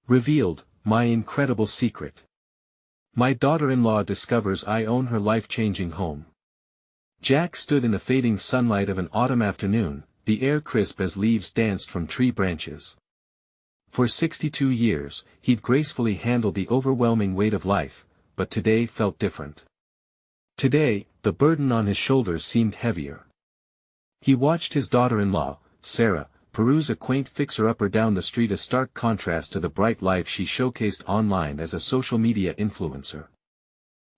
Revealed, my incredible secret. My daughter-in-law discovers I own her life-changing home. Jack stood in the fading sunlight of an autumn afternoon, the air crisp as leaves danced from tree branches. For 62 years, he'd gracefully handled the overwhelming weight of life, but today felt different. Today, the burden on his shoulders seemed heavier. He watched his daughter-in-law, Sarah, peruse a quaint fixer-upper down the street, a stark contrast to the bright life she showcased online as a social media influencer.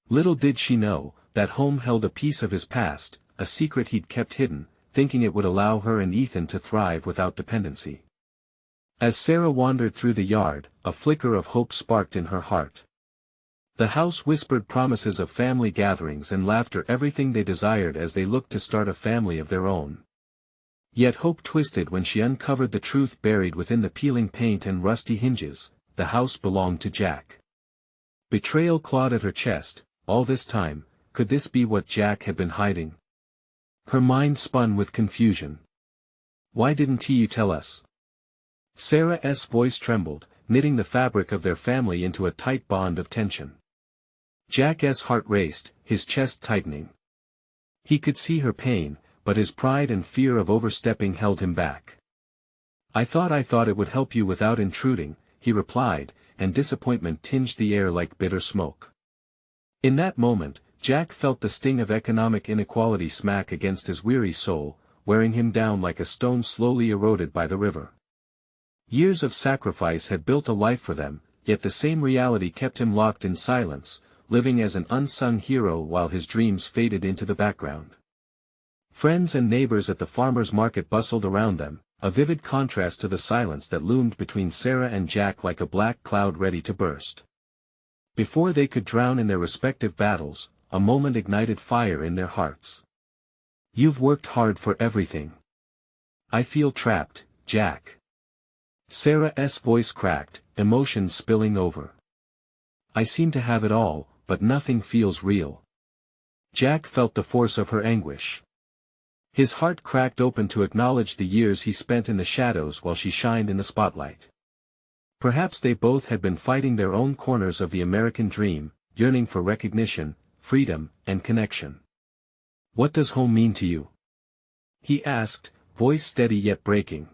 Little did she know, that home held a piece of his past, a secret he'd kept hidden, thinking it would allow her and Ethan to thrive without dependency. As Sarah wandered through the yard, a flicker of hope sparked in her heart. The house whispered promises of family gatherings and laughter, everything they desired as they looked to start a family of their own. Yet hope twisted when she uncovered the truth buried within the peeling paint and rusty hinges: the house belonged to Jack. Betrayal clawed at her chest. All this time, could this be what Jack had been hiding? Her mind spun with confusion. Why didn't you tell us? Sarah's voice trembled, knitting the fabric of their family into a tight bond of tension. Jack's heart raced, his chest tightening. He could see her pain, but his pride and fear of overstepping held him back. I thought it would help you without intruding," he replied, and disappointment tinged the air like bitter smoke. In that moment, Jack felt the sting of economic inequality smack against his weary soul, wearing him down like a stone slowly eroded by the river. Years of sacrifice had built a life for them, yet the same reality kept him locked in silence, living as an unsung hero while his dreams faded into the background. Friends and neighbors at the farmer's market bustled around them, a vivid contrast to the silence that loomed between Sarah and Jack like a black cloud ready to burst. Before they could drown in their respective battles, a moment ignited fire in their hearts. "You've worked hard for everything. I feel trapped, Jack." Sarah's voice cracked, emotions spilling over. "I seem to have it all, but nothing feels real." Jack felt the force of her anguish. His heart cracked open to acknowledge the years he spent in the shadows while she shined in the spotlight. Perhaps they both had been fighting their own corners of the American dream, yearning for recognition, freedom, and connection. "What does home mean to you?" he asked, voice steady yet breaking.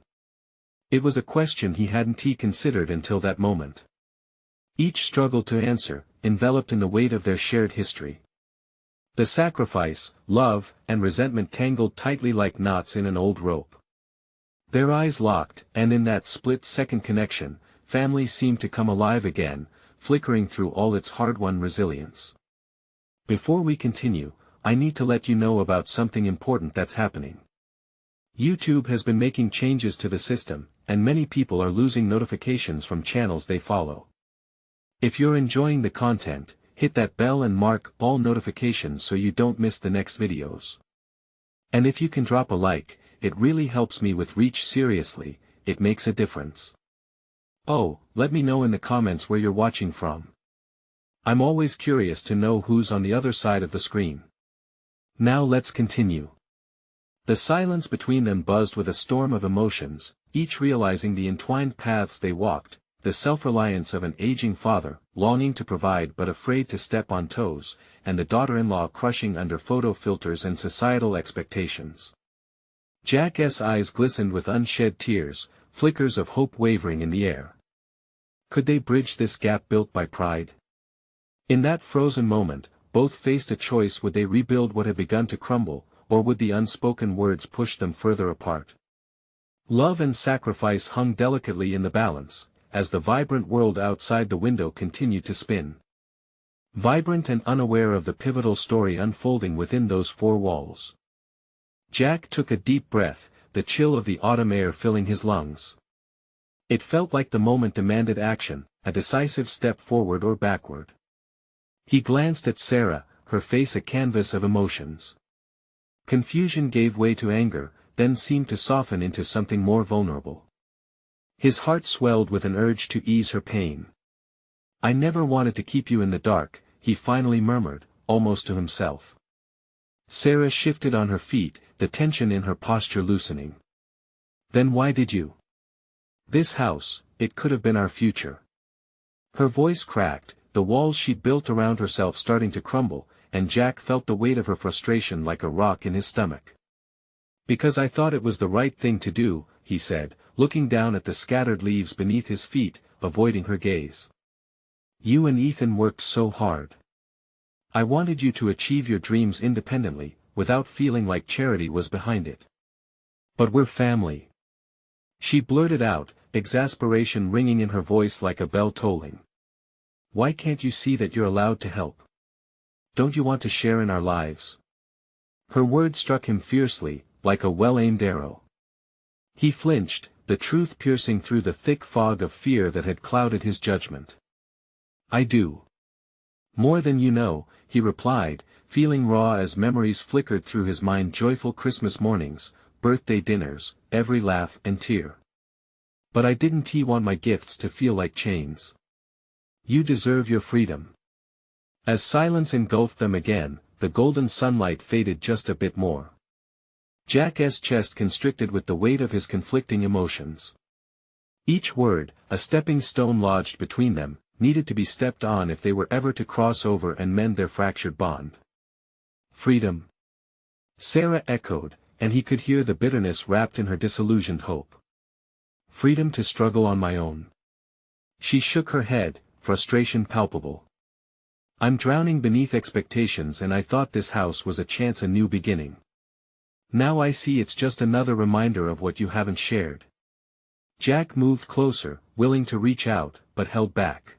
It was a question he hadn't considered until that moment. Each struggled to answer, enveloped in the weight of their shared history. The sacrifice, love, and resentment tangled tightly like knots in an old rope. Their eyes locked, and in that split-second connection, family seemed to come alive again, flickering through all its hard-won resilience. "Before we continue, I need to let you know about something important that's happening. YouTube has been making changes to the system, and many people are losing notifications from channels they follow. If you're enjoying the content, hit that bell and mark all notifications so you don't miss the next videos. And if you can drop a like, it really helps me with reach. Seriously, it makes a difference. Oh, let me know in the comments where you're watching from. I'm always curious to know who's on the other side of the screen." Now let's continue. The silence between them buzzed with a storm of emotions, each realizing the entwined paths they walked, the self-reliance of an aging father, longing to provide but afraid to step on toes, and the daughter-in-law crushing under photo filters and societal expectations. Jack's eyes glistened with unshed tears, flickers of hope wavering in the air. Could they bridge this gap built by pride? In that frozen moment, both faced a choice: would they rebuild what had begun to crumble, or would the unspoken words push them further apart? Love and sacrifice hung delicately in the balance, as the vibrant world outside the window continued to spin. Vibrant and unaware of the pivotal story unfolding within those four walls. Jack took a deep breath, the chill of the autumn air filling his lungs. It felt like the moment demanded action, a decisive step forward or backward. He glanced at Sarah, her face a canvas of emotions. Confusion gave way to anger, then seemed to soften into something more vulnerable. His heart swelled with an urge to ease her pain. "I never wanted to keep you in the dark," he finally murmured, almost to himself. Sarah shifted on her feet, the tension in her posture loosening. "Then why did you? This house, it could have been our future." Her voice cracked, the walls she built around herself starting to crumble, and Jack felt the weight of her frustration like a rock in his stomach. "Because I thought it was the right thing to do," he said, looking down at the scattered leaves beneath his feet, avoiding her gaze. "You and Ethan worked so hard. I wanted you to achieve your dreams independently, without feeling like charity was behind it. But we're family." She blurted out, exasperation ringing in her voice like a bell tolling. "Why can't you see that you're allowed to help? Don't you want to share in our lives?" Her words struck him fiercely, like a well-aimed arrow. He flinched, the truth piercing through the thick fog of fear that had clouded his judgment. "I do. More than you know," he replied, feeling raw as memories flickered through his mind, joyful Christmas mornings, birthday dinners, every laugh and tear. "But I didn't want my gifts to feel like chains. You deserve your freedom." As silence engulfed them again, the golden sunlight faded just a bit more. Jack's chest constricted with the weight of his conflicting emotions. Each word, a stepping stone lodged between them, needed to be stepped on if they were ever to cross over and mend their fractured bond. "Freedom?" Sarah echoed, and he could hear the bitterness wrapped in her disillusioned hope. "Freedom to struggle on my own." She shook her head, frustration palpable. "I'm drowning beneath expectations, and I thought this house was a chance, a new beginning. Now I see it's just another reminder of what you haven't shared." Jack moved closer, willing to reach out, but held back.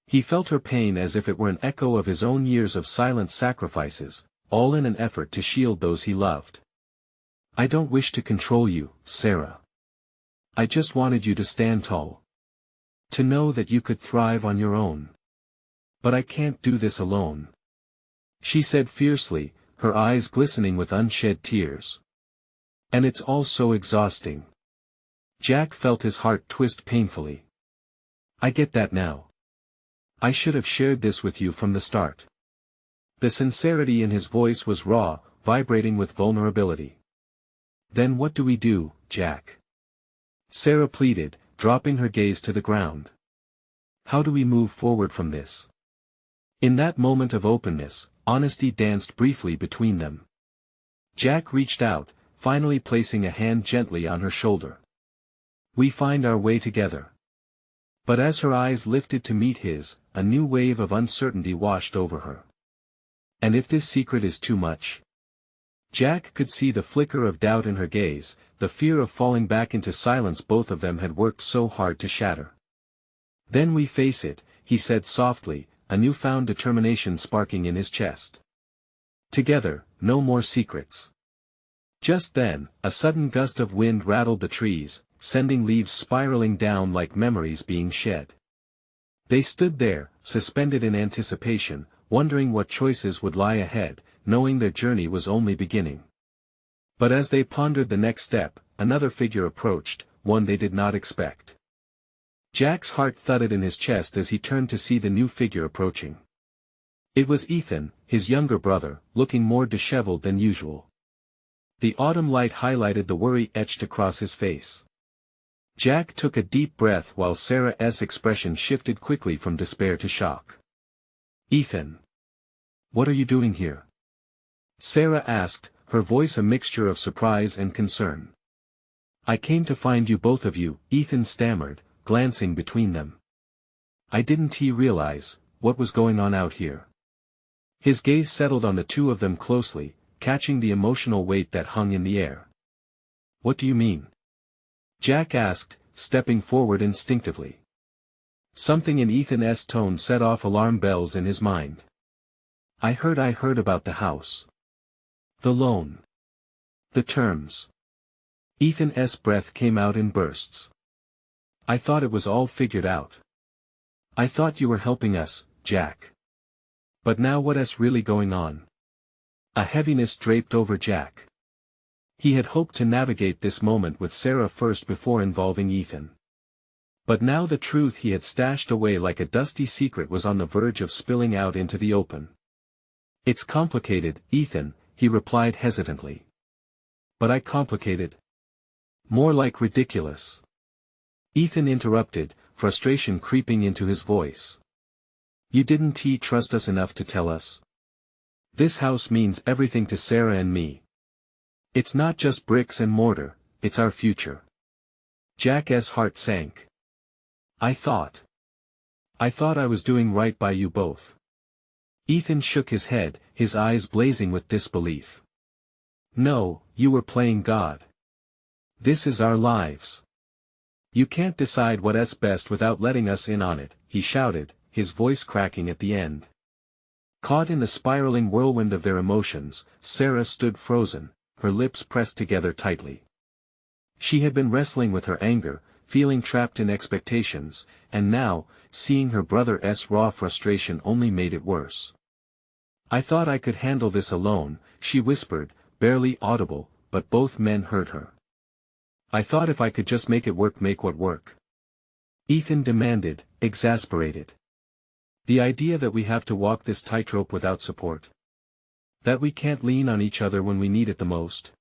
He felt her pain as if it were an echo of his own years of silent sacrifices, all in an effort to shield those he loved. "I don't wish to control you, Sarah. I just wanted you to stand tall. To know that you could thrive on your own. But I can't do this alone," she said fiercely, her eyes glistening with unshed tears. "And it's all so exhausting." Jack felt his heart twist painfully. "I get that now. I should have shared this with you from the start." The sincerity in his voice was raw, vibrating with vulnerability. "Then what do we do, Jack?" Sarah pleaded, dropping her gaze to the ground. "How do we move forward from this?" In that moment of openness, honesty danced briefly between them. Jack reached out, finally placing a hand gently on her shoulder. "We find our way together." But as her eyes lifted to meet his, a new wave of uncertainty washed over her. "And if this secret is too much?" Jack could see the flicker of doubt in her gaze, the fear of falling back into silence both of them had worked so hard to shatter. "Then we face it," he said softly, a newfound determination sparking in his chest. "Together, no more secrets." Just then, a sudden gust of wind rattled the trees, sending leaves spiraling down like memories being shed. They stood there, suspended in anticipation, wondering what choices would lie ahead, knowing their journey was only beginning. But as they pondered the next step, another figure approached, one they did not expect. Jack's heart thudded in his chest as he turned to see the new figure approaching. It was Ethan, his younger brother, looking more disheveled than usual. The autumn light highlighted the worry etched across his face. Jack took a deep breath while Sarah's expression shifted quickly from despair to shock. "Ethan. What are you doing here?" Sarah asked, her voice a mixture of surprise and concern. "I came to find you, both of you," Ethan stammered, glancing between them. "I didn't realize what was going on out here." His gaze settled on the two of them closely, catching the emotional weight that hung in the air. "What do you mean?" Jack asked, stepping forward instinctively. Something in Ethan's tone set off alarm bells in his mind. I heard about the house. The loan. The terms." Ethan's breath came out in bursts. "I thought it was all figured out. I thought you were helping us, Jack. But now what's really going on?" A heaviness draped over Jack. He had hoped to navigate this moment with Sarah first before involving Ethan. But now the truth he had stashed away like a dusty secret was on the verge of spilling out into the open. "It's complicated, Ethan," he replied hesitantly. "But complicated? More like ridiculous." Ethan interrupted, frustration creeping into his voice. You didn't trust us enough to tell us? This house means everything to Sarah and me. It's not just bricks and mortar, it's our future. Jack's heart sank. I thought I was doing right by you both. Ethan shook his head, his eyes blazing with disbelief. No, you were playing God. This is our lives. You can't decide what's best without letting us in on it, he shouted, his voice cracking at the end. Caught in the spiraling whirlwind of their emotions, Sarah stood frozen, her lips pressed together tightly. She had been wrestling with her anger, feeling trapped in expectations, and now, seeing her brother's raw frustration only made it worse. I thought I could handle this alone, she whispered, barely audible, but both men heard her. I thought if I could just make it work, make what work. Ethan demanded, exasperated. The idea that we have to walk this tightrope without support. That we can't lean on each other when we need it the most.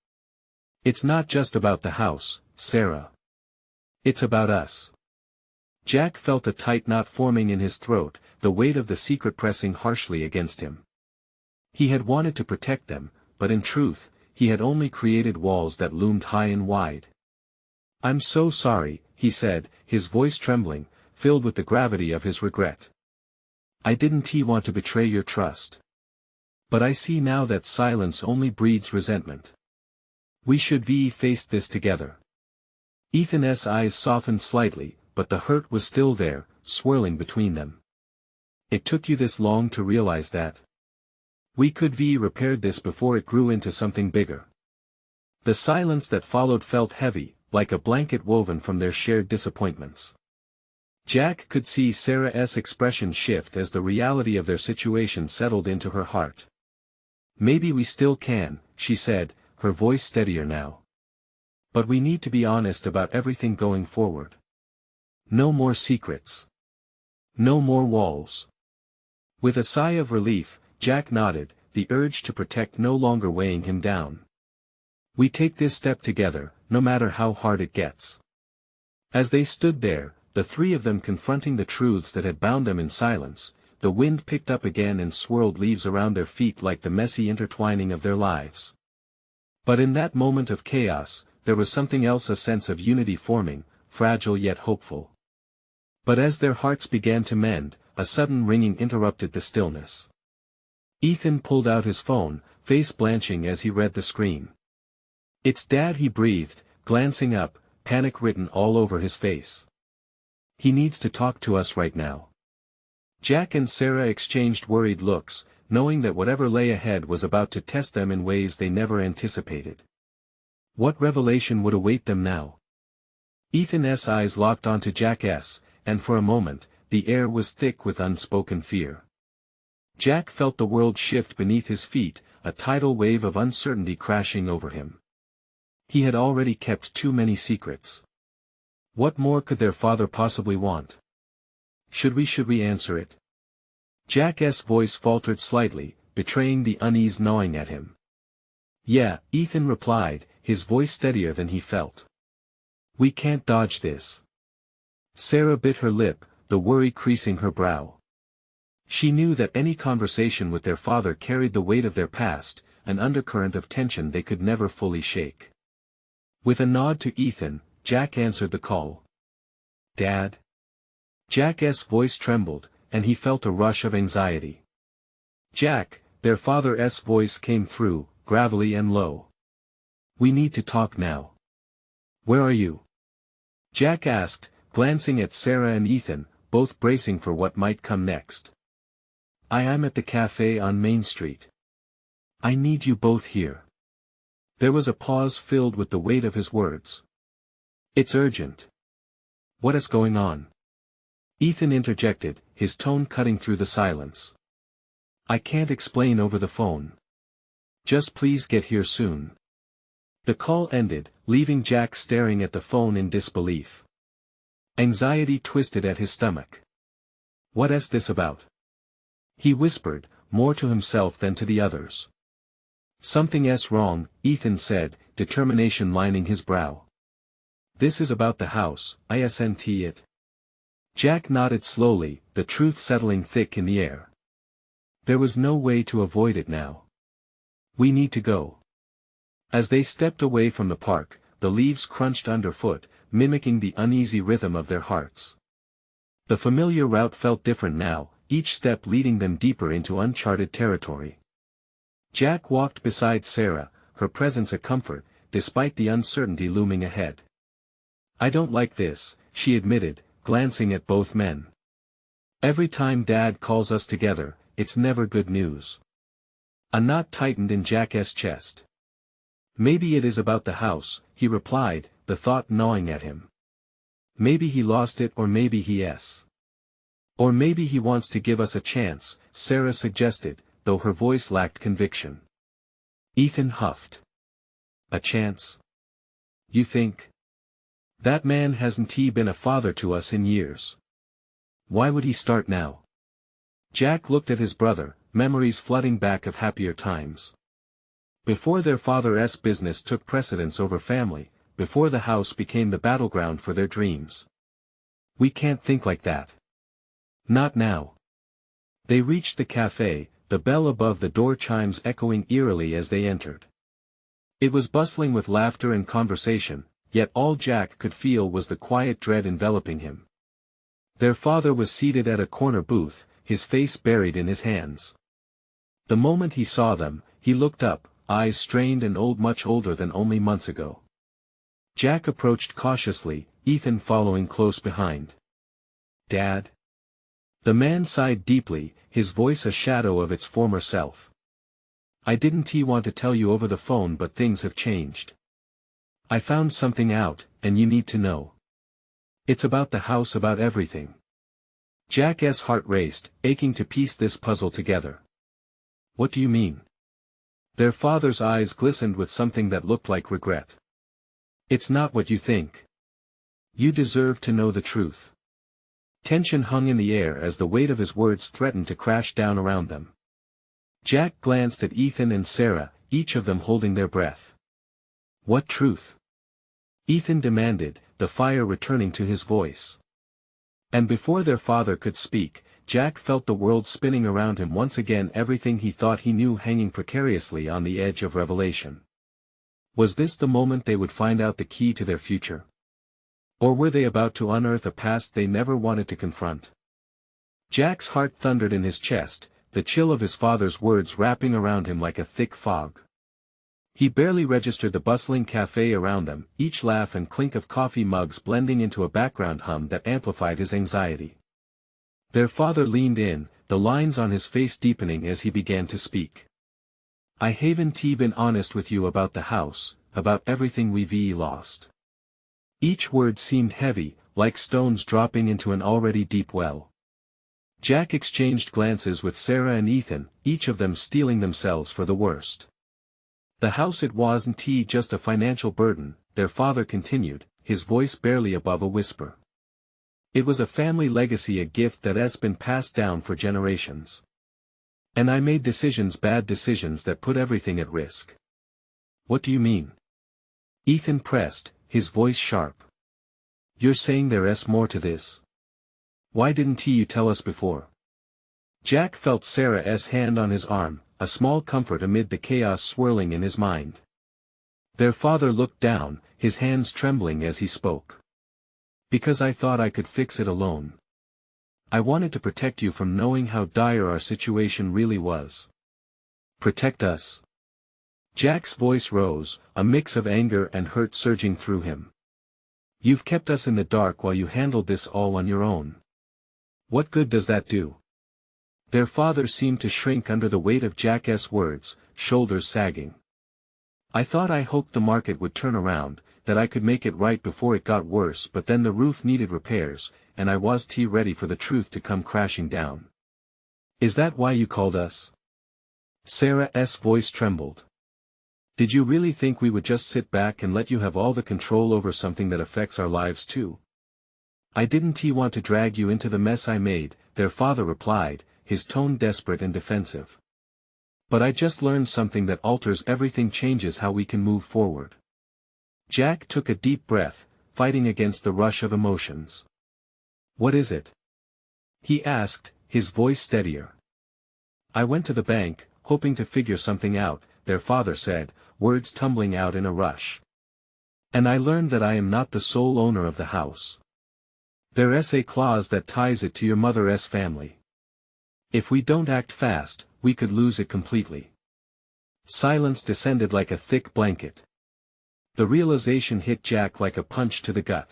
It's not just about the house, Sarah. It's about us. Jack felt a tight knot forming in his throat, the weight of the secret pressing harshly against him. He had wanted to protect them, but in truth, he had only created walls that loomed high and wide. I'm so sorry, he said, his voice trembling, filled with the gravity of his regret. I didn't want to betray your trust. But I see now that silence only breeds resentment. We should face this together. Ethan's eyes softened slightly, but the hurt was still there, swirling between them. It took you this long to realize that? We could repaired this before it grew into something bigger. The silence that followed felt heavy, like a blanket woven from their shared disappointments. Jack could see Sarah's expression shift as the reality of their situation settled into her heart. Maybe we still can, she said, her voice steadier now. But we need to be honest about everything going forward. No more secrets. No more walls. With a sigh of relief, Jack nodded, the urge to protect no longer weighing him down. We take this step together, no matter how hard it gets. As they stood there, the three of them confronting the truths that had bound them in silence, the wind picked up again and swirled leaves around their feet like the messy intertwining of their lives. But in that moment of chaos, there was something else, a sense of unity forming, fragile yet hopeful. But as their hearts began to mend, a sudden ringing interrupted the stillness. Ethan pulled out his phone, face blanching as he read the screen. It's Dad, he breathed, glancing up, panic written all over his face. He needs to talk to us right now. Jack and Sarah exchanged worried looks, knowing that whatever lay ahead was about to test them in ways they never anticipated. What revelation would await them now? Ethan's eyes locked onto Jack's, and for a moment, the air was thick with unspoken fear. Jack felt the world shift beneath his feet, a tidal wave of uncertainty crashing over him. He had already kept too many secrets. What more could their father possibly want? Should we answer it? Jack's voice faltered slightly, betraying the unease gnawing at him. Yeah, Ethan replied, his voice steadier than he felt. We can't dodge this. Sarah bit her lip, the worry creasing her brow. She knew that any conversation with their father carried the weight of their past, an undercurrent of tension they could never fully shake. With a nod to Ethan, Jack answered the call. Dad? Jack's voice trembled, and he felt a rush of anxiety. Jack, their father's voice came through, gravelly and low. We need to talk now. Where are you? Jack asked, glancing at Sarah and Ethan, both bracing for what might come next. I am at the cafe on Main Street. I need you both here. There was a pause filled with the weight of his words. It's urgent. What is going on? Ethan interjected, his tone cutting through the silence. I can't explain over the phone. Just please get here soon. The call ended, leaving Jack staring at the phone in disbelief. Anxiety twisted at his stomach. What is this about? He whispered, more to himself than to the others. Something's wrong, Ethan said, determination lining his brow. This is about the house, isn't it? Jack nodded slowly, the truth settling thick in the air. There was no way to avoid it now. We need to go. As they stepped away from the park, the leaves crunched underfoot, mimicking the uneasy rhythm of their hearts. The familiar route felt different now, each step leading them deeper into uncharted territory. Jack walked beside Sarah, her presence a comfort, despite the uncertainty looming ahead. "I don't like this," she admitted, glancing at both men. "Every time Dad calls us together, it's never good news." A knot tightened in Jack's chest. "Maybe it is about the house," he replied, the thought gnawing at him. "Maybe he lost it or maybe he. Or maybe he wants to give us a chance," Sarah suggested, though her voice lacked conviction. Ethan huffed. "A chance? You think? That man hasn't been a father to us in years. Why would he start now?" Jack looked at his brother, memories flooding back of happier times. Before their father's business took precedence over family, before the house became the battleground for their dreams. "We can't think like that. Not now." They reached the cafe, the bell above the door chimes echoing eerily as they entered. It was bustling with laughter and conversation, yet all Jack could feel was the quiet dread enveloping him. Their father was seated at a corner booth, his face buried in his hands. The moment he saw them, he looked up, eyes strained and old, much older than only months ago. Jack approached cautiously, Ethan following close behind. "Dad?" The man sighed deeply, his voice a shadow of its former self. "I didn't want to tell you over the phone, but things have changed. I found something out, and you need to know. It's about the house, about everything." Jack's heart raced, aching to piece this puzzle together. "What do you mean?" Their father's eyes glistened with something that looked like regret. "It's not what you think. You deserve to know the truth." Tension hung in the air as the weight of his words threatened to crash down around them. Jack glanced at Ethan and Sarah, each of them holding their breath. "What truth?" Ethan demanded, the fire returning to his voice. And before their father could speak, Jack felt the world spinning around him once again, everything he thought he knew hanging precariously on the edge of revelation. Was this the moment they would find out the key to their future? Or were they about to unearth a past they never wanted to confront? Jack's heart thundered in his chest, the chill of his father's words wrapping around him like a thick fog. He barely registered the bustling cafe around them, each laugh and clink of coffee mugs blending into a background hum that amplified his anxiety. Their father leaned in, the lines on his face deepening as he began to speak. "I haven't been honest with you about the house, about everything we've lost." Each word seemed heavy, like stones dropping into an already deep well. Jack exchanged glances with Sarah and Ethan, each of them steeling themselves for the worst. "The house, it wasn't just a financial burden," their father continued, his voice barely above a whisper. "It was a family legacy, a gift that has been passed down for generations. And I made decisions, bad decisions that put everything at risk." "What do you mean?" Ethan pressed, his voice sharp. "You're saying there's more to this? Why didn't you tell us before?" Jack felt Sarah's hand on his arm, a small comfort amid the chaos swirling in his mind. Their father looked down, his hands trembling as he spoke. "Because I thought I could fix it alone. I wanted to protect you from knowing how dire our situation really was." "Protect us?" Jack's voice rose, a mix of anger and hurt surging through him. "You've kept us in the dark while you handled this all on your own. What good does that do?" Their father seemed to shrink under the weight of Jack's words, shoulders sagging. "I hoped the market would turn around, that I could make it right before it got worse, but then the roof needed repairs, and I was ready for the truth to come crashing down." "Is that why you called us?" Sarah's voice trembled. "Did you really think we would just sit back and let you have all the control over something that affects our lives too?" "I didn't want to drag you into the mess I made," their father replied, his tone desperate and defensive. "But I just learned something that alters everything, changes how we can move forward." Jack took a deep breath, fighting against the rush of emotions. What is it? He asked, his voice steadier. I went to the bank, hoping to figure something out, their father said, words tumbling out in a rush. And I learned that I am not the sole owner of the house. There's a clause that ties it to your mother's family. If we don't act fast, we could lose it completely. Silence descended like a thick blanket. The realization hit Jack like a punch to the gut.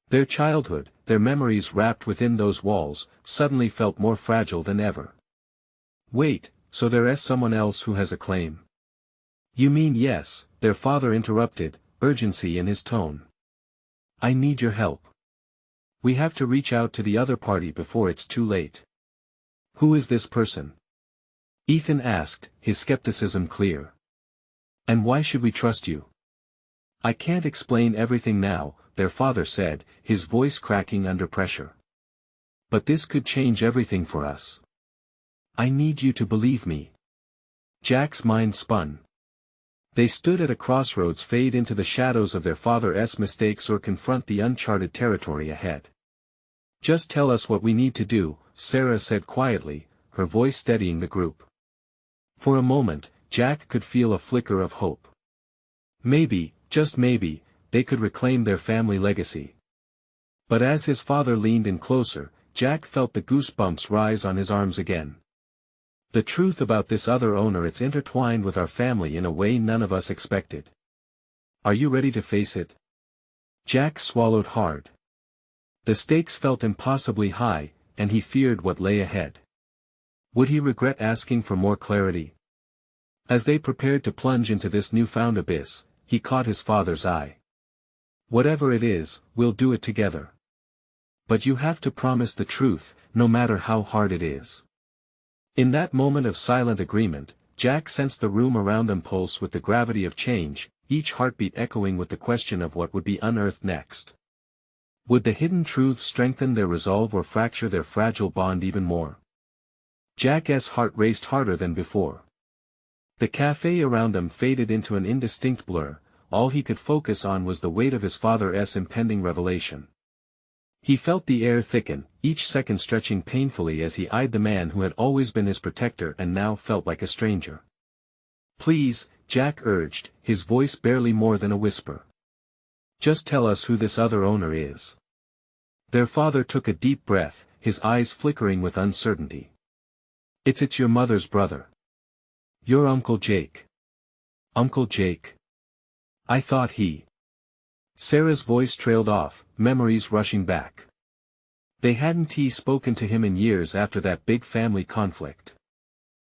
Their childhood, their memories wrapped within those walls, suddenly felt more fragile than ever. Wait, so there's someone else who has a claim? You mean yes, their father interrupted, urgency in his tone. I need your help. We have to reach out to the other party before it's too late. Who is this person? Ethan asked, his skepticism clear. And why should we trust you? I can't explain everything now, their father said, his voice cracking under pressure. But this could change everything for us. I need you to believe me. Jack's mind spun. They stood at a crossroads, fade into the shadows of their father's mistakes or confront the uncharted territory ahead. Just tell us what we need to do, Sarah said quietly, her voice steadying the group. For a moment, Jack could feel a flicker of hope. Maybe, just maybe, they could reclaim their family legacy. But as his father leaned in closer, Jack felt the goosebumps rise on his arms again. The truth about this other owner, it's intertwined with our family in a way none of us expected. Are you ready to face it? Jack swallowed hard. The stakes felt impossibly high, and he feared what lay ahead. Would he regret asking for more clarity? As they prepared to plunge into this newfound abyss, he caught his father's eye. Whatever it is, we'll do it together. But you have to promise the truth, no matter how hard it is. In that moment of silent agreement, Jack sensed the room around them pulse with the gravity of change, each heartbeat echoing with the question of what would be unearthed next. Would the hidden truths strengthen their resolve or fracture their fragile bond even more? Jack's heart raced harder than before. The cafe around them faded into an indistinct blur, all he could focus on was the weight of his father's impending revelation. He felt the air thicken, each second stretching painfully as he eyed the man who had always been his protector and now felt like a stranger. Please, Jack urged, his voice barely more than a whisper. Just tell us who this other owner is. Their father took a deep breath, his eyes flickering with uncertainty. It's your mother's brother. Your Uncle Jake. Uncle Jake. I thought he. Sarah's voice trailed off, memories rushing back. They hadn't spoken to him in years after that big family conflict.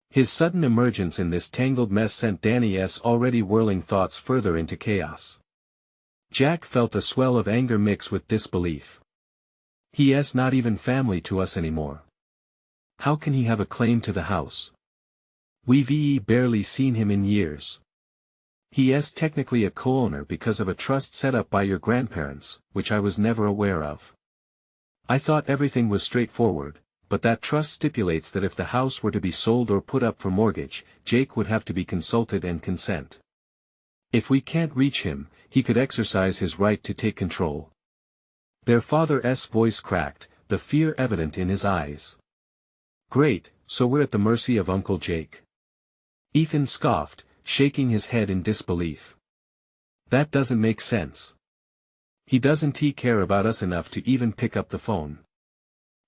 His sudden emergence in this tangled mess sent Danny's already whirling thoughts further into chaos. Jack felt a swell of anger mix with disbelief. He's not even family to us anymore. How can he have a claim to the house? We've barely seen him in years. He's technically a co-owner because of a trust set up by your grandparents, which I was never aware of. I thought everything was straightforward, but that trust stipulates that if the house were to be sold or put up for mortgage, Jake would have to be consulted and consent. If we can't reach him, he could exercise his right to take control. Their father's voice cracked, the fear evident in his eyes. Great, so we're at the mercy of Uncle Jake. Ethan scoffed, shaking his head in disbelief. That doesn't make sense. He doesn't care about us enough to even pick up the phone.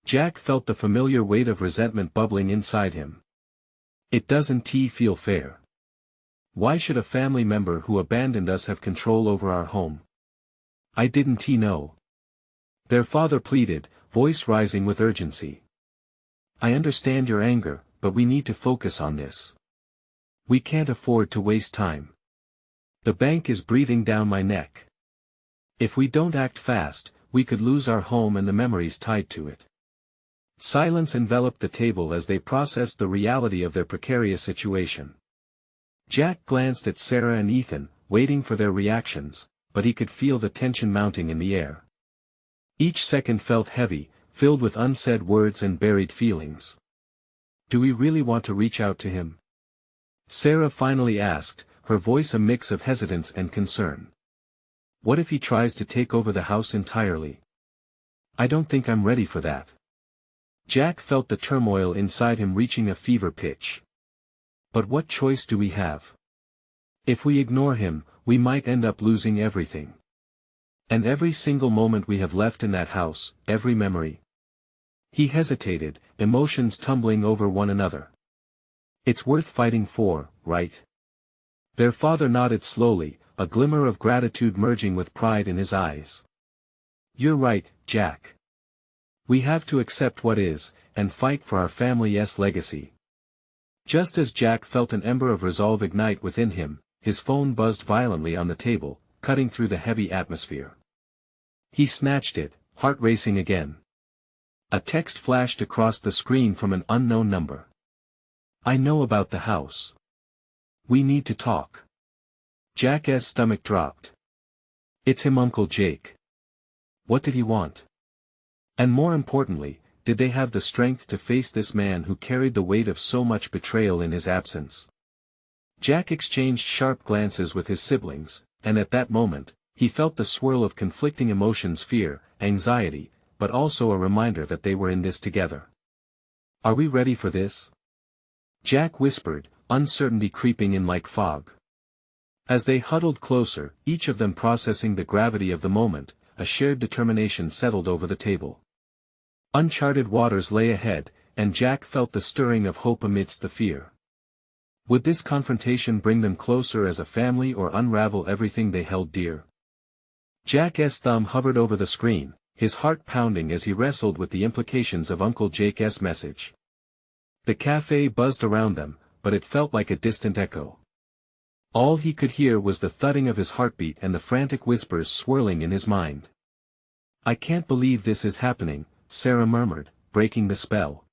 Jack felt the familiar weight of resentment bubbling inside him. It doesn't feel fair. Why should a family member who abandoned us have control over our home? I didn't know. Their father pleaded, voice rising with urgency. I understand your anger, but we need to focus on this. We can't afford to waste time. The bank is breathing down my neck. If we don't act fast, we could lose our home and the memories tied to it. Silence enveloped the table as they processed the reality of their precarious situation. Jack glanced at Sarah and Ethan, waiting for their reactions, but he could feel the tension mounting in the air. Each second felt heavy, filled with unsaid words and buried feelings. Do we really want to reach out to him? Sarah finally asked, her voice a mix of hesitance and concern. What if he tries to take over the house entirely? I don't think I'm ready for that. Jack felt the turmoil inside him reaching a fever pitch. But what choice do we have? If we ignore him, we might end up losing everything. And every single moment we have left in that house, every memory. He hesitated, emotions tumbling over one another. It's worth fighting for, right? Their father nodded slowly, a glimmer of gratitude merging with pride in his eyes. You're right, Jack. We have to accept what is, and fight for our family's legacy. Just as Jack felt an ember of resolve ignite within him, his phone buzzed violently on the table, cutting through the heavy atmosphere. He snatched it, heart racing again. A text flashed across the screen from an unknown number. I know about the house. We need to talk. Jack's stomach dropped. It's him, Uncle Jake. What did he want? And more importantly, did they have the strength to face this man who carried the weight of so much betrayal in his absence? Jack exchanged sharp glances with his siblings, and at that moment, he felt the swirl of conflicting emotions: fear, anxiety, but also a reminder that they were in this together. Are we ready for this? Jack whispered, uncertainty creeping in like fog. As they huddled closer, each of them processing the gravity of the moment, a shared determination settled over the table. Uncharted waters lay ahead, and Jack felt the stirring of hope amidst the fear. Would this confrontation bring them closer as a family or unravel everything they held dear? Jack's thumb hovered over the screen, his heart pounding as he wrestled with the implications of Uncle Jake's message. The cafe buzzed around them, but it felt like a distant echo. All he could hear was the thudding of his heartbeat and the frantic whispers swirling in his mind. I can't believe this is happening, Sarah murmured, breaking the spell.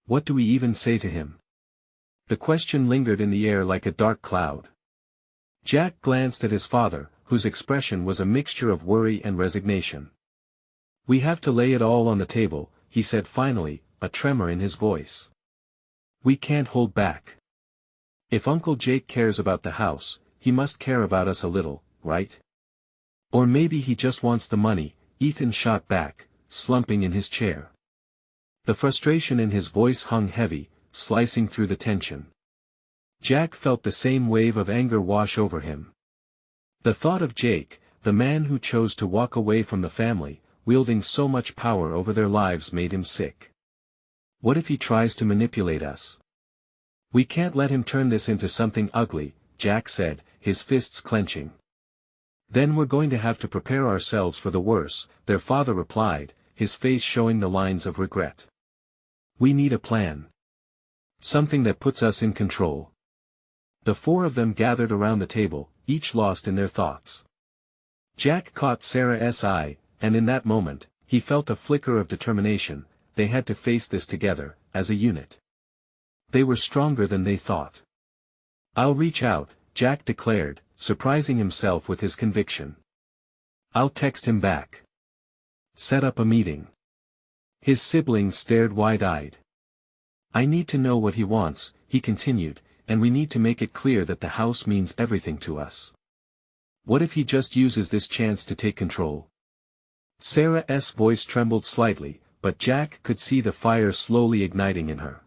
What do we even say to him? The question lingered in the air like a dark cloud. Jack glanced at his father, whose expression was a mixture of worry and resignation. We have to lay it all on the table, he said finally, a tremor in his voice. We can't hold back. If Uncle Jake cares about the house, he must care about us a little, right? Or maybe he just wants the money, Ethan shot back, slumping in his chair. The frustration in his voice hung heavy, slicing through the tension. Jack felt the same wave of anger wash over him. The thought of Jake, the man who chose to walk away from the family, wielding so much power over their lives, made him sick. What if he tries to manipulate us? We can't let him turn this into something ugly, Jack said, his fists clenching. Then we're going to have to prepare ourselves for the worst, their father replied, his face showing the lines of regret. We need a plan. Something that puts us in control. The four of them gathered around the table, each lost in their thoughts. Jack caught Sarah's eye, and in that moment, he felt a flicker of determination. They had to face this together, as a unit. They were stronger than they thought. I'll reach out, Jack declared, surprising himself with his conviction. I'll text him back. Set up a meeting. His siblings stared wide-eyed. I need to know what he wants, he continued, and we need to make it clear that the house means everything to us. What if he just uses this chance to take control? Sarah's voice trembled slightly, but Jack could see the fire slowly igniting in her.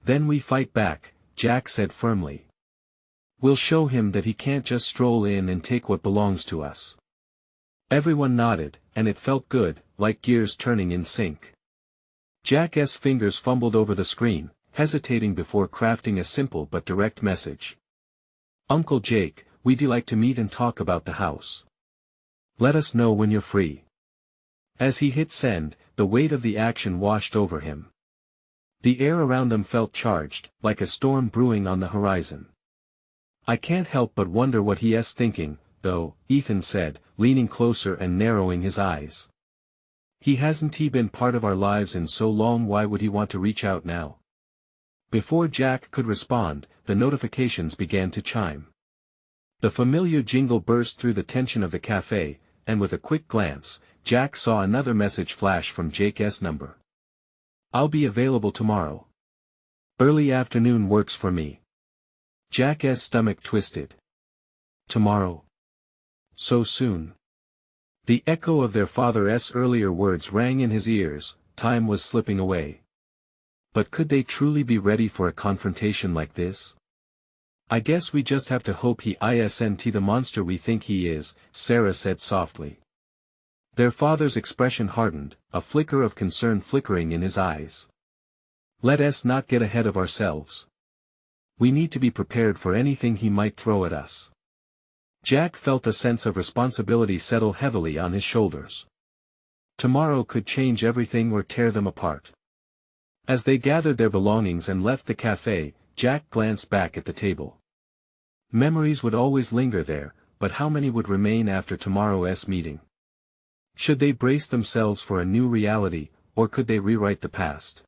Then we fight back, Jack said firmly. We'll show him that he can't just stroll in and take what belongs to us. Everyone nodded, and it felt good, like gears turning in sync. Jack's fingers fumbled over the screen, hesitating before crafting a simple but direct message. Uncle Jake, we'd like to meet and talk about the house. Let us know when you're free. As he hit send, the weight of the action washed over him. The air around them felt charged, like a storm brewing on the horizon. I can't help but wonder what he's thinking, though, Ethan said, leaning closer and narrowing his eyes. He hasn't been part of our lives in so long, why would he want to reach out now? Before Jack could respond, the notifications began to chime. The familiar jingle burst through the tension of the cafe, and with a quick glance, Jack saw another message flash from Jake's number. I'll be available tomorrow. Early afternoon works for me. Jack's stomach twisted. Tomorrow? So soon? The echo of their father's earlier words rang in his ears. Time was slipping away. But could they truly be ready for a confrontation like this? "I guess we just have to hope he isn't the monster we think he is," Sarah said softly. Their father's expression hardened, a flicker of concern flickering in his eyes. "Let us not get ahead of ourselves. We need to be prepared for anything he might throw at us." Jack felt a sense of responsibility settle heavily on his shoulders. Tomorrow could change everything or tear them apart. As they gathered their belongings and left the cafe, Jack glanced back at the table. Memories would always linger there, but how many would remain after tomorrow's meeting? Should they brace themselves for a new reality, or could they rewrite the past?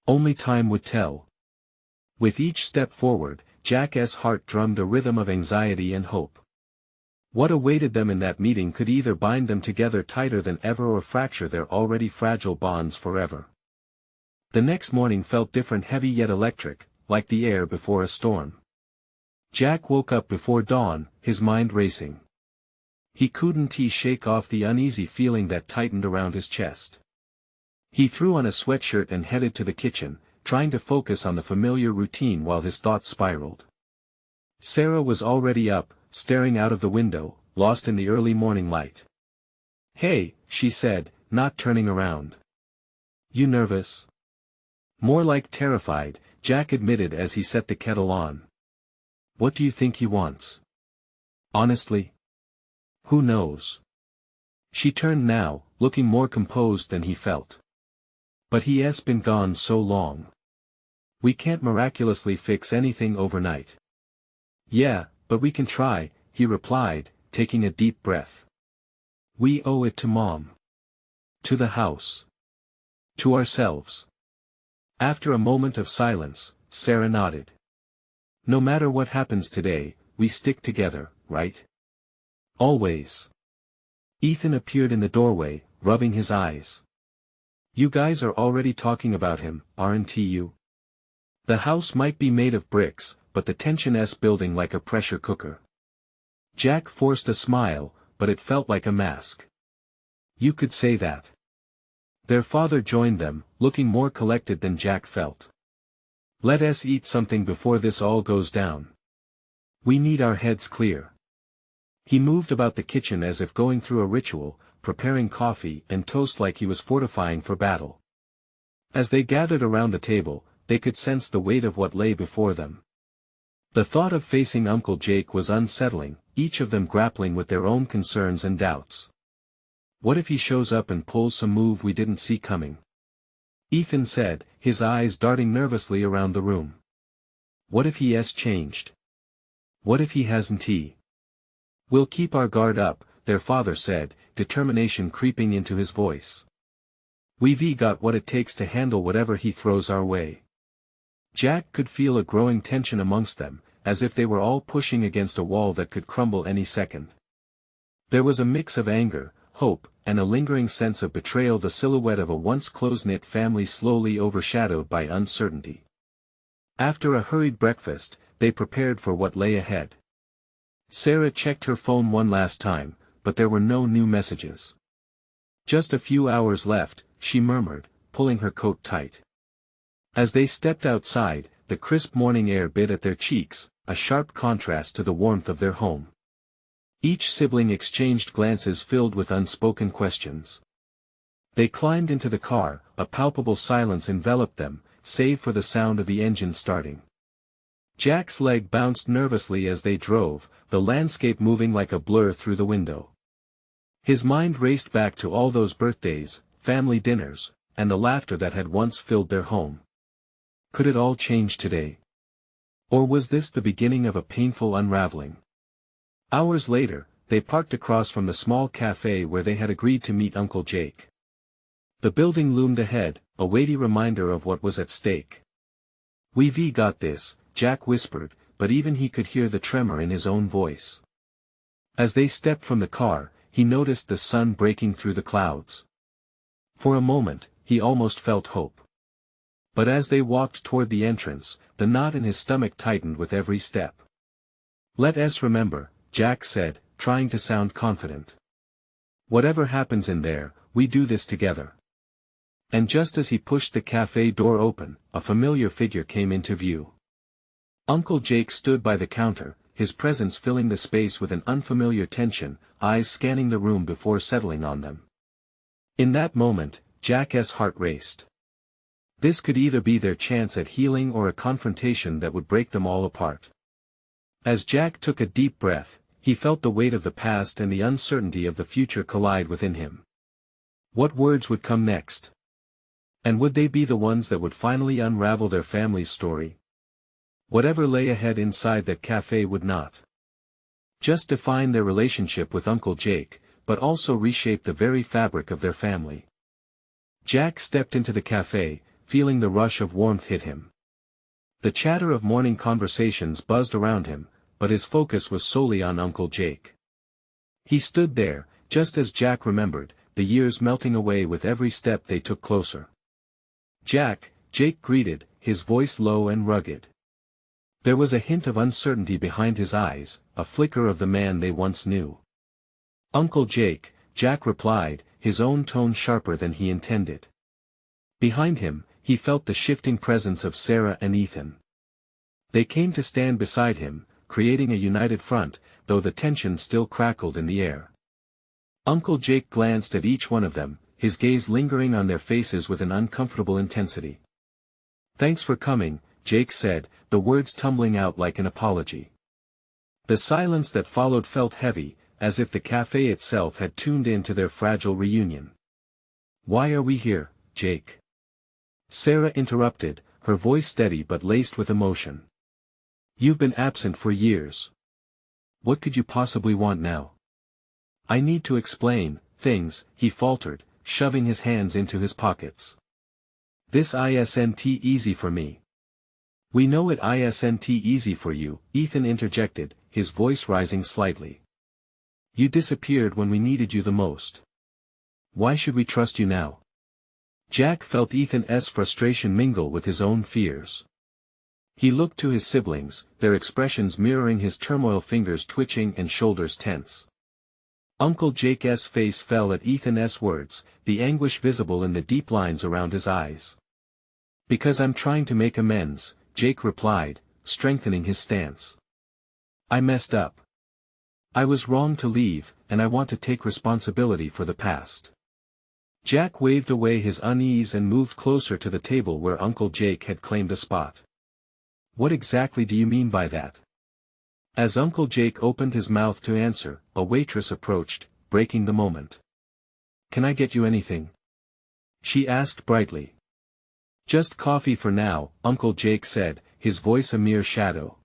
Only time would tell. With each step forward, Jack's heart drummed a rhythm of anxiety and hope. What awaited them in that meeting could either bind them together tighter than ever or fracture their already fragile bonds forever. The next morning felt different, heavy yet electric, like the air before a storm. Jack woke up before dawn, his mind racing. He couldn't shake off the uneasy feeling that tightened around his chest. He threw on a sweatshirt and headed to the kitchen, trying to focus on the familiar routine while his thoughts spiraled. Sarah was already up, staring out of the window, lost in the early morning light. "Hey," she said, not turning around. "You nervous?" "More like terrified," Jack admitted as he set the kettle on. "What do you think he wants?" "Honestly? Who knows?" She turned now, looking more composed than he felt. "But he's been gone so long. We can't miraculously fix anything overnight." "Yeah, but we can try," he replied, taking a deep breath. "We owe it to Mom. To the house. To ourselves." After a moment of silence, Sarah nodded. "No matter what happens today, we stick together, right?" "Always." Ethan appeared in the doorway, rubbing his eyes. "You guys are already talking about him, aren't you?" The house might be made of bricks, but the tension's building like a pressure cooker. Jack forced a smile, but it felt like a mask. "You could say that." Their father joined them, looking more collected than Jack felt. "Let us eat something before this all goes down. We need our heads clear." He moved about the kitchen as if going through a ritual, preparing coffee and toast like he was fortifying for battle. As they gathered around the table, they could sense the weight of what lay before them. The thought of facing Uncle Jake was unsettling, each of them grappling with their own concerns and doubts. "What if he shows up and pulls some move we didn't see coming?" Ethan said, his eyes darting nervously around the room. "What if he has changed? What if he hasn't We'll keep our guard up," their father said, determination creeping into his voice. "We've got what it takes to handle whatever he throws our way." Jack could feel a growing tension amongst them, as if they were all pushing against a wall that could crumble any second. There was a mix of anger, hope, and a lingering sense of betrayal, the silhouette of a once close-knit family slowly overshadowed by uncertainty. After a hurried breakfast, they prepared for what lay ahead. Sarah checked her phone one last time, but there were no new messages. "Just a few hours left," she murmured, pulling her coat tight. As they stepped outside, the crisp morning air bit at their cheeks, a sharp contrast to the warmth of their home. Each sibling exchanged glances filled with unspoken questions. They climbed into the car, a palpable silence enveloped them, save for the sound of the engine starting. Jack's leg bounced nervously as they drove, the landscape moving like a blur through the window. His mind raced back to all those birthdays, family dinners, and the laughter that had once filled their home. Could it all change today? Or was this the beginning of a painful unraveling? Hours later, they parked across from the small cafe where they had agreed to meet Uncle Jake. The building loomed ahead, a weighty reminder of what was at stake. "We've got this," Jack whispered, but even he could hear the tremor in his own voice. As they stepped from the car, he noticed the sun breaking through the clouds. For a moment, he almost felt hope. But as they walked toward the entrance, the knot in his stomach tightened with every step. "Let us remember," Jack said, trying to sound confident. Whatever happens in there, we do this together. And just as he pushed the cafe door open, a familiar figure came into view. Uncle Jake stood by the counter, his presence filling the space with an unfamiliar tension, eyes scanning the room before settling on them. In that moment, Jack's heart raced. This could either be their chance at healing or a confrontation that would break them all apart. As Jack took a deep breath, he felt the weight of the past and the uncertainty of the future collide within him. What words would come next? And would they be the ones that would finally unravel their family's story? Whatever lay ahead inside that cafe would not just define their relationship with Uncle Jake, but also reshape the very fabric of their family. Jack stepped into the cafe, feeling the rush of warmth hit him. The chatter of morning conversations buzzed around him, but his focus was solely on Uncle Jake. He stood there, just as Jack remembered, the years melting away with every step they took closer. "Jack," Jake greeted, his voice low and rugged. There was a hint of uncertainty behind his eyes, a flicker of the man they once knew. "Uncle Jake," Jack replied, his own tone sharper than he intended. Behind him, he felt the shifting presence of Sarah and Ethan. They came to stand beside him, creating a united front, though the tension still crackled in the air. Uncle Jake glanced at each one of them, his gaze lingering on their faces with an uncomfortable intensity. "Thanks for coming," Jake said, the words tumbling out like an apology. The silence that followed felt heavy, as if the cafe itself had tuned in to their fragile reunion. "Why are we here, Jake?" Sarah interrupted, her voice steady but laced with emotion. "You've been absent for years. What could you possibly want now?" "I need to explain things," he faltered, shoving his hands into his pockets. "This isn't easy for me." "We know it isn't easy for you," Ethan interjected, his voice rising slightly. "You disappeared when we needed you the most. Why should we trust you now?" Jack felt Ethan's frustration mingle with his own fears. He looked to his siblings, their expressions mirroring his turmoil, fingers twitching and shoulders tense. Uncle Jake's face fell at Ethan's words, the anguish visible in the deep lines around his eyes. "Because I'm trying to make amends," Jake replied, strengthening his stance. "I messed up. I was wrong to leave, and I want to take responsibility for the past." Jack waved away his unease and moved closer to the table where Uncle Jake had claimed a spot. "What exactly do you mean by that?" As Uncle Jake opened his mouth to answer, a waitress approached, breaking the moment. "Can I get you anything?" she asked brightly. "Just coffee for now," Uncle Jake said, his voice a mere shadow.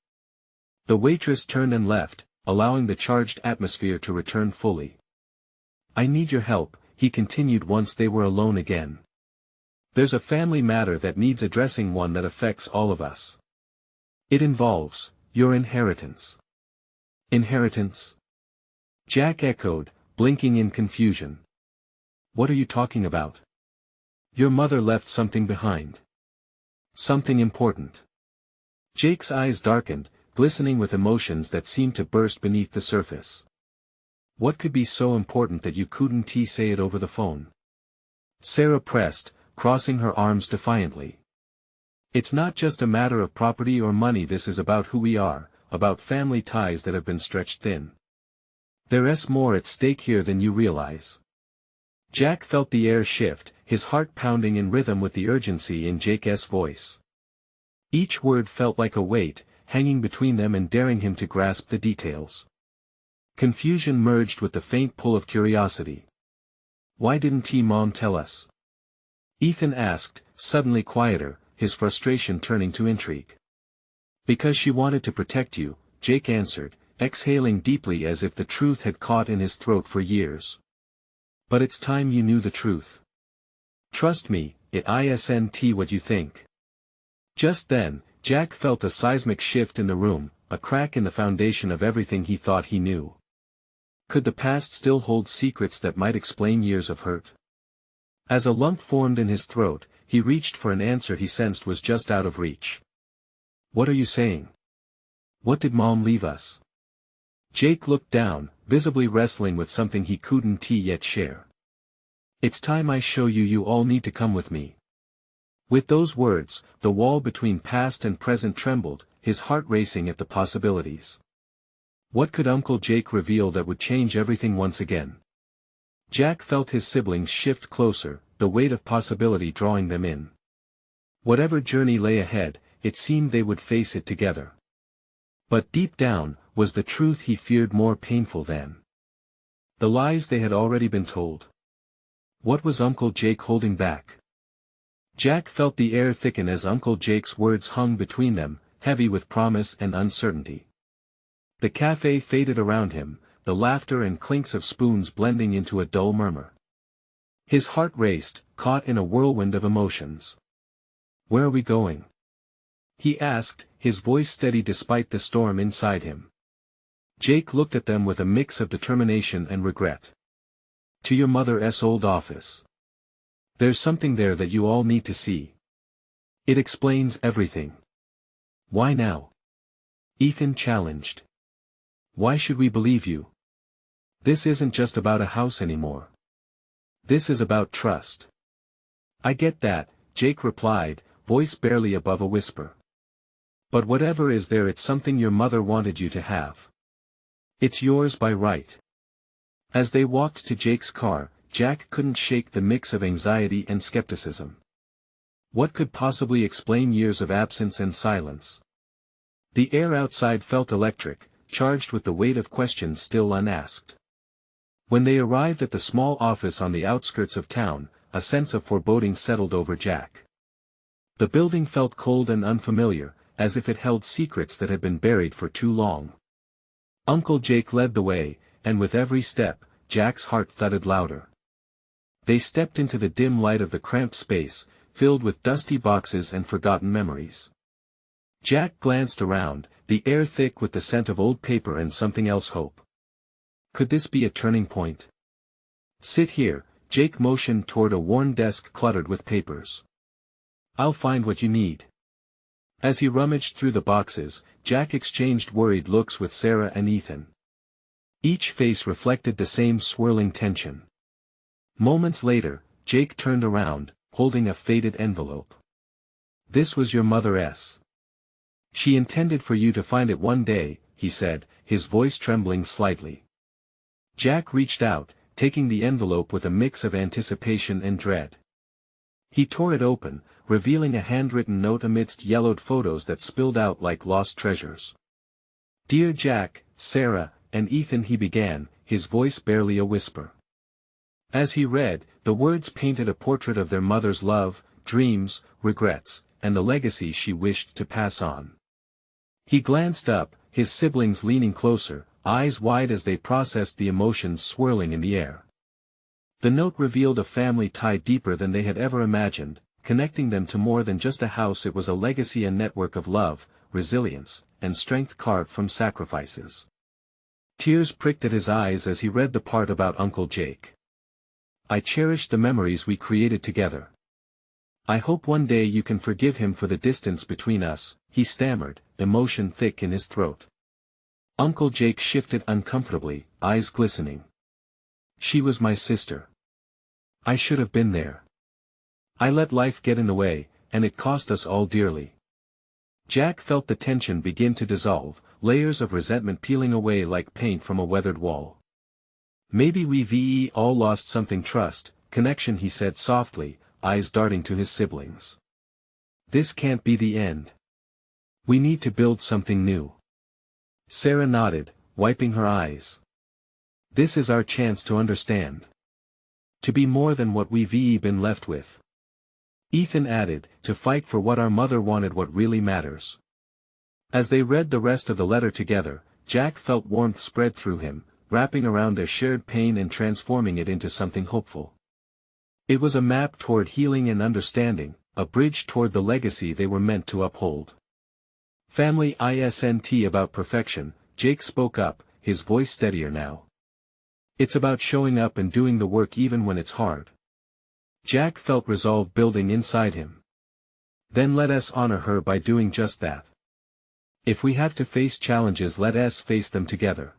The waitress turned and left, allowing the charged atmosphere to return fully. "I need your help," he continued once they were alone again. "There's a family matter that needs addressing, one that affects all of us. It involves your inheritance." "Inheritance?" Jack echoed, blinking in confusion. "What are you talking about?" "Your mother left something behind. Something important." Jake's eyes darkened, glistening with emotions that seemed to burst beneath the surface. "What could be so important that you couldn't say it over the phone?" Sarah pressed, crossing her arms defiantly. "It's not just a matter of property or money, this is about who we are, about family ties that have been stretched thin. There's more at stake here than you realize." Jack felt the air shift, his heart pounding in rhythm with the urgency in Jake's voice. Each word felt like a weight, hanging between them and daring him to grasp the details. Confusion merged with the faint pull of curiosity. "Why didn't Mom tell us?" Ethan asked, suddenly quieter, his frustration turning to intrigue. "Because she wanted to protect you," Jake answered, exhaling deeply as if the truth had caught in his throat for years. "But it's time you knew the truth. Trust me, it isn't what you think." Just then, Jack felt a seismic shift in the room, a crack in the foundation of everything he thought he knew. Could the past still hold secrets that might explain years of hurt? As a lump formed in his throat, he reached for an answer he sensed was just out of reach. "What are you saying? What did Mom leave us?" Jake looked down, visibly wrestling with something he couldn't yet share. "It's time I show you, you all need to come with me." With those words, the wall between past and present trembled, his heart racing at the possibilities. What could Uncle Jake reveal that would change everything once again? Jack felt his siblings shift closer, the weight of possibility drawing them in. Whatever journey lay ahead, it seemed they would face it together. But deep down, was the truth he feared more painful than the lies they had already been told. What was Uncle Jake holding back? Jack felt the air thicken as Uncle Jake's words hung between them, heavy with promise and uncertainty. The cafe faded around him, the laughter and clinks of spoons blending into a dull murmur. His heart raced, caught in a whirlwind of emotions. "Where are we going?" he asked, his voice steady despite the storm inside him. Jake looked at them with a mix of determination and regret. "To your mother's old office. There's something there that you all need to see. It explains everything." "Why now?" Ethan challenged. "Why should we believe you? This isn't just about a house anymore. This is about trust." "I get that," Jake replied, voice barely above a whisper. "But whatever is there, it's something your mother wanted you to have. It's yours by right." As they walked to Jake's car, Jack couldn't shake the mix of anxiety and skepticism. What could possibly explain years of absence and silence? The air outside felt electric, charged with the weight of questions still unasked. When they arrived at the small office on the outskirts of town, a sense of foreboding settled over Jack. The building felt cold and unfamiliar, as if it held secrets that had been buried for too long. Uncle Jake led the way, and with every step, Jack's heart thudded louder. They stepped into the dim light of the cramped space, filled with dusty boxes and forgotten memories. Jack glanced around, the air thick with the scent of old paper and something else, hope. Could this be a turning point? "Sit here," Jake motioned toward a worn desk cluttered with papers. "I'll find what you need." As he rummaged through the boxes, Jack exchanged worried looks with Sarah and Ethan. Each face reflected the same swirling tension. Moments later, Jake turned around, holding a faded envelope. "This was your mother's. She intended for you to find it one day," he said, his voice trembling slightly. Jack reached out, taking the envelope with a mix of anticipation and dread. He tore it open, revealing a handwritten note amidst yellowed photos that spilled out like lost treasures. "Dear Jack, Sarah, and Ethan," he began, his voice barely a whisper. As he read, the words painted a portrait of their mother's love, dreams, regrets, and the legacy she wished to pass on. He glanced up, his siblings leaning closer, eyes wide as they processed the emotions swirling in the air. The note revealed a family tie deeper than they had ever imagined, connecting them to more than just a house. It was a legacy, a network of love, resilience, and strength carved from sacrifices. Tears pricked at his eyes as he read the part about Uncle Jake. "I cherish the memories we created together. I hope one day you can forgive him for the distance between us," he stammered, emotion thick in his throat. Uncle Jake shifted uncomfortably, eyes glistening. "She was my sister. I should have been there. I let life get in the way, and it cost us all dearly." Jack felt the tension begin to dissolve, layers of resentment peeling away like paint from a weathered wall. "Maybe we've all lost something, trust, connection," he said softly, eyes darting to his siblings. "This can't be the end. We need to build something new." Sarah nodded, wiping her eyes. "This is our chance to understand. To be more than what we've been left with." Ethan added, "To fight for what our mother wanted, what really matters." As they read the rest of the letter together, Jack felt warmth spread through him, wrapping around their shared pain and transforming it into something hopeful. It was a map toward healing and understanding, a bridge toward the legacy they were meant to uphold. "Family isn't about perfection," Jake spoke up, his voice steadier now. "It's about showing up and doing the work even when it's hard." Jack felt resolve building inside him. "Then let us honor her by doing just that. If we have to face challenges, let us face them together."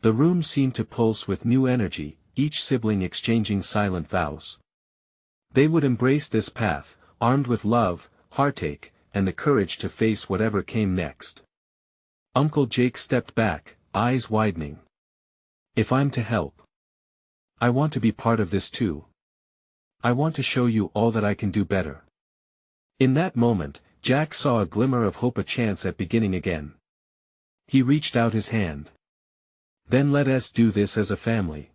The room seemed to pulse with new energy, each sibling exchanging silent vows. They would embrace this path, armed with love, heartache, and the courage to face whatever came next. Uncle Jake stepped back, eyes widening. If I'm to help, I want to be part of this too. I want to show you all that I can do better. In that moment, Jack saw a glimmer of hope, a chance at beginning again. He reached out his hand. Then let us do this as a family.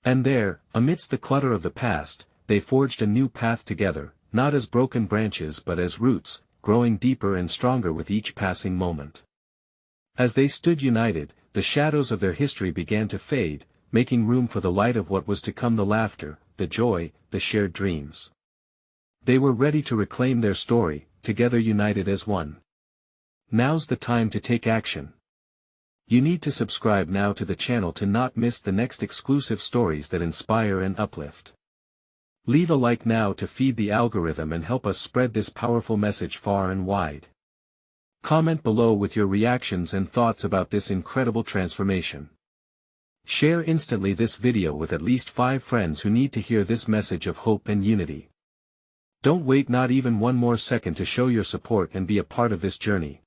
And there, amidst the clutter of the past, they forged a new path together, not as broken branches but as roots, growing deeper and stronger with each passing moment. As they stood united, the shadows of their history began to fade, making room for the light of what was to come, the laughter, the joy, the shared dreams. They were ready to reclaim their story, together united as one. Now's the time to take action. You need to subscribe now to the channel to not miss the next exclusive stories that inspire and uplift. Leave a like now to feed the algorithm and help us spread this powerful message far and wide. Comment below with your reactions and thoughts about this incredible transformation. Share instantly this video with at least 5 friends who need to hear this message of hope and unity. Don't wait not even one more second to show your support and be a part of this journey.